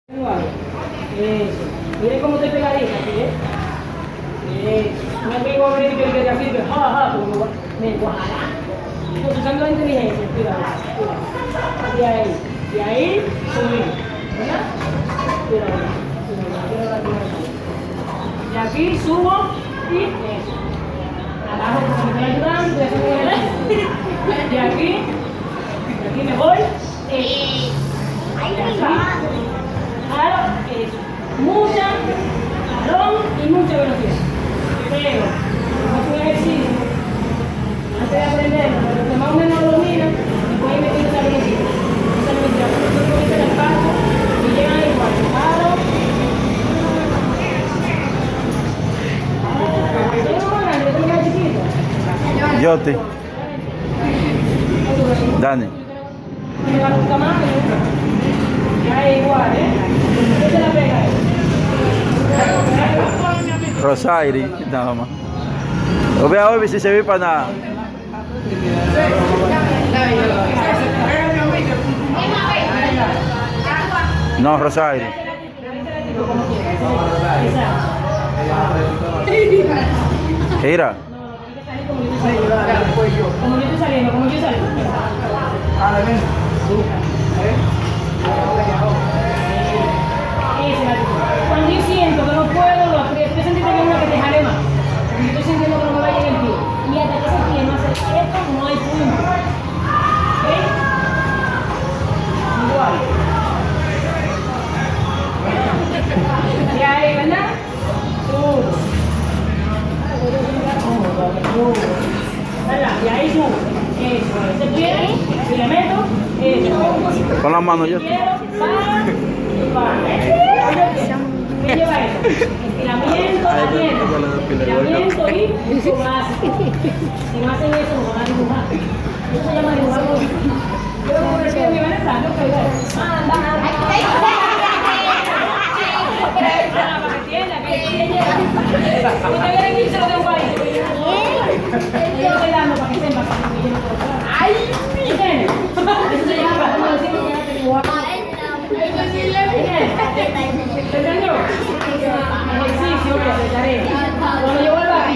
Eso. Miren cómo estoy pegadita, ¿sí? Eso. No vengo a ver que de aquí, que como me guajará. Pues usando la inteligencia, cuidado. Y ahí. Y ahí, subir. ¿Verdad? Cuidado. Y aquí subo y eso. Abajo, como me estoy ayudando, ya se me y aquí me voy. Claro, eso. Mucha jalón y mucha velocidad. Pero, como es un ejercicio, antes de aprenderlo, pero que más o menos lo domina, después ir metiendo esa velocidad. Esa velocidad, porque tú pones el paso y llegan igual. Claro. ¿Tengo más grande? ¿Tengo más chiquito? Yoti. Dani. Me va a gustar más. Ya es igual, ¿eh? ¿Qué se la pega ahí? Rosairi, nada más. Lo veo hoy si se ve para nada. No, Rosairi. Gira. Como yo estoy saliendo, como yo salgo. Cuando yo siento que no puedo, lo aprieto. Yo sentí que hay una que te jale más. Cuando yo estoy sintiendo que no me vaya en el pie. Y hasta que ese pie no hace esto, no hay punto. ¿Ok? Igual. Y ahí, ¿verdad? ¿Verdad? Y ahí subo. Eso. ¿Se quiere? Y le meto. Eso. Con las manos, Yoti. ¿Qué lleva eso? Estiramiento, estiramiento y básico. Si no hacen eso, no van a dibujar. Eso se llama dibujar. Yo como decía mi Vanessa, no pego. Para que entienda, que ella. Usted quiere irse de un país. Yo estoy dando para que sepa que yo no puedo hablar. ¡Ay! ¿Entiendes? Eso se llama, como decir que ya te dibujar. ¿Te entendió? Ejercicio que se tarea. Cuando yo vuelva aquí,